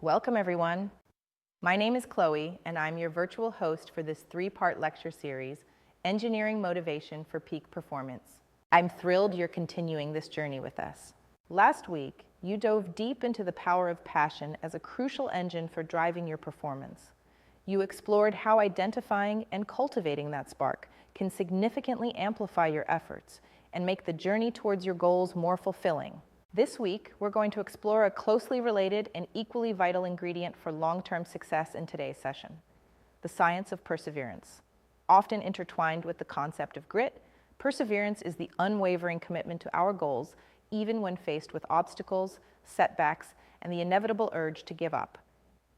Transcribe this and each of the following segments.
Welcome, everyone. My name is Chloe, and I'm your virtual host for this three-part lecture series, Engineering Motivation for Peak Performance. I'm thrilled you're continuing this journey with us. Last week, you dove deep into the power of passion as a crucial engine for driving your performance. You explored how identifying and cultivating that spark can significantly amplify your efforts and make the journey towards your goals more fulfilling. This week, we're going to explore a closely related and equally vital ingredient for long-term success in today's session, the science of perseverance. Often intertwined with the concept of grit, perseverance is the unwavering commitment to our goals, even when faced with obstacles, setbacks, and the inevitable urge to give up.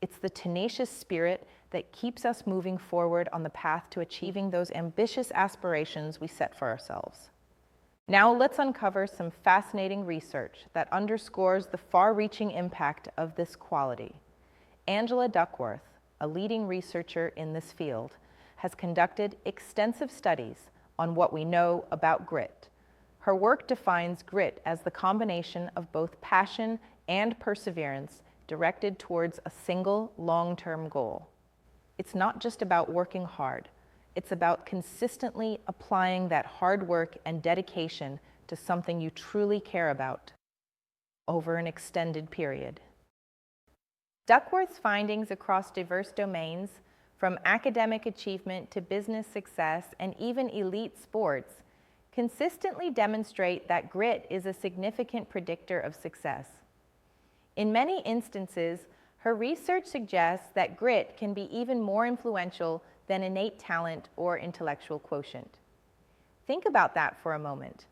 It's the tenacious spirit that keeps us moving forward on the path to achieving those ambitious aspirations we set for ourselves. Now let's uncover some fascinating research that underscores the far-reaching impact of this quality. Angela Duckworth, a leading researcher in this field, has conducted extensive studies on what we know about grit. Her work defines grit as the combination of both passion and perseverance directed towards a single long-term goal. It's not just about working hard. It's about consistently applying that hard work and dedication to something you truly care about over an extended period. Duckworth's findings across diverse domains, from academic achievement to business success and even elite sports, consistently demonstrate that grit is a significant predictor of success. In many instances, her research suggests that grit can be even more influential than innate talent or intellectual quotient. Think about that for a moment.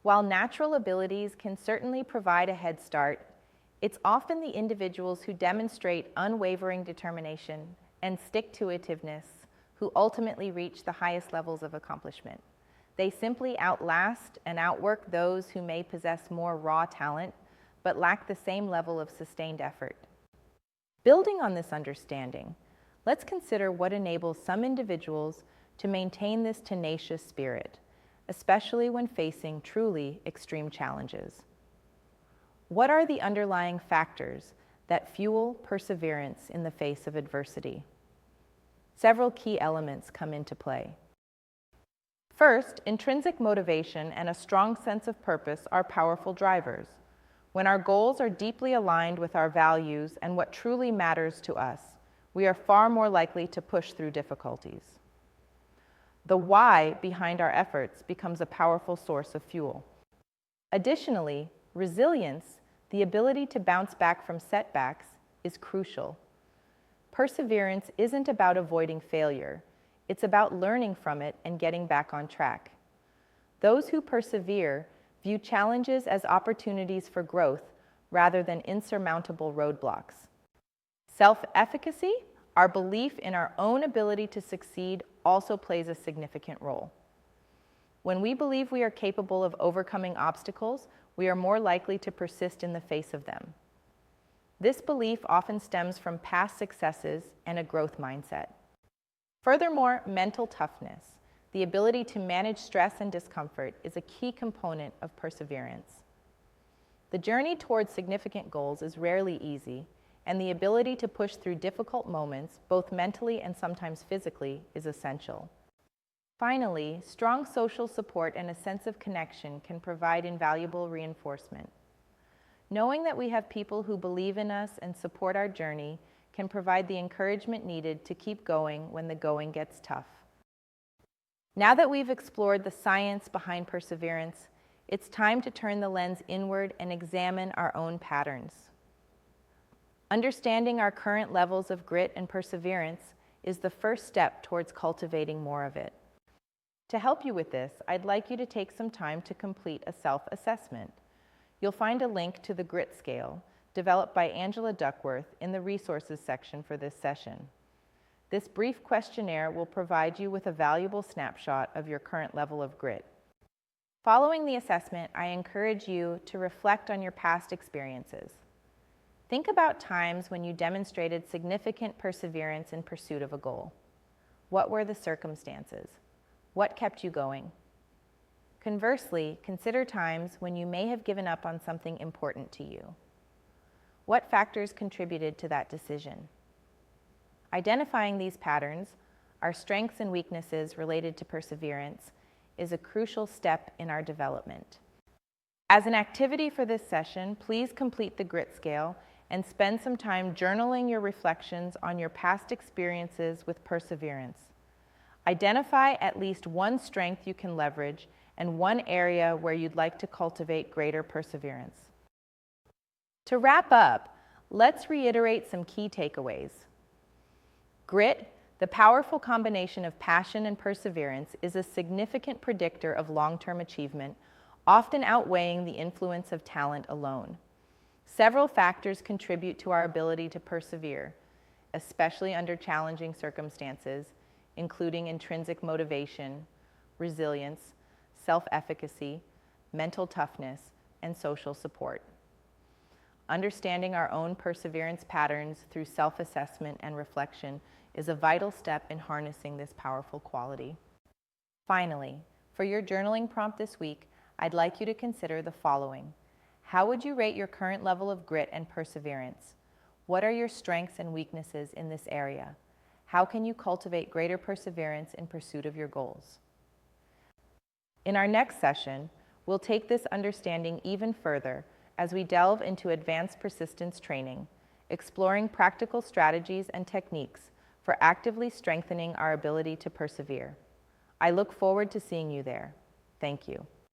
While natural abilities can certainly provide a head start, it's often the individuals who demonstrate unwavering determination and stick-to-itiveness who ultimately reach the highest levels of accomplishment. They simply outlast and outwork those who may possess more raw talent but lack the same level of sustained effort. Building on this understanding, let's consider what enables some individuals to maintain this tenacious spirit, especially when facing truly extreme challenges. What are the underlying factors that fuel perseverance in the face of adversity? Several key elements come into play. First, intrinsic motivation and a strong sense of purpose are powerful drivers. When our goals are deeply aligned with our values and what truly matters to us, we are far more likely to push through difficulties. The why behind our efforts becomes a powerful source of fuel. Additionally, resilience, the ability to bounce back from setbacks, is crucial. Perseverance isn't about avoiding failure. It's about learning from it and getting back on track. Those who persevere view challenges as opportunities for growth rather than insurmountable roadblocks. Self-efficacy, our belief in our own ability to succeed, also plays a significant role. When we believe we are capable of overcoming obstacles, we are more likely to persist in the face of them. This belief often stems from past successes and a growth mindset. Furthermore, mental toughness, the ability to manage stress and discomfort, is a key component of perseverance. The journey towards significant goals is rarely easy, and the ability to push through difficult moments, both mentally and sometimes physically, is essential. Finally, strong social support and a sense of connection can provide invaluable reinforcement. Knowing that we have people who believe in us and support our journey can provide the encouragement needed to keep going when the going gets tough. Now that we've explored the science behind perseverance, it's time to turn the lens inward and examine our own patterns. Understanding our current levels of grit and perseverance is the first step towards cultivating more of it. To help you with this, I'd like you to take some time to complete a self-assessment. You'll find a link to the Grit Scale, developed by Angela Duckworth, in the resources section for this session. This brief questionnaire will provide you with a valuable snapshot of your current level of grit. Following the assessment, I encourage you to reflect on your past experiences. Think about times when you demonstrated significant perseverance in pursuit of a goal. What were the circumstances? What kept you going? Conversely, consider times when you may have given up on something important to you. What factors contributed to that decision? Identifying these patterns, our strengths and weaknesses related to perseverance, is a crucial step in our development. As an activity for this session, please complete the Grit scale and spend some time journaling your reflections on your past experiences with perseverance. Identify at least one strength you can leverage and one area where you'd like to cultivate greater perseverance. To wrap up, let's reiterate some key takeaways. Grit, the powerful combination of passion and perseverance, is a significant predictor of long-term achievement, often outweighing the influence of talent alone. Several factors contribute to our ability to persevere, especially under challenging circumstances, including intrinsic motivation, resilience, self-efficacy, mental toughness, and social support. Understanding our own perseverance patterns through self-assessment and reflection is a vital step in harnessing this powerful quality. Finally, for your journaling prompt this week, I'd like you to consider the following. How would you rate your current level of grit and perseverance? What are your strengths and weaknesses in this area? How can you cultivate greater perseverance in pursuit of your goals? In our next session, we'll take this understanding even further as we delve into advanced persistence training, exploring practical strategies and techniques for actively strengthening our ability to persevere. I look forward to seeing you there. Thank you.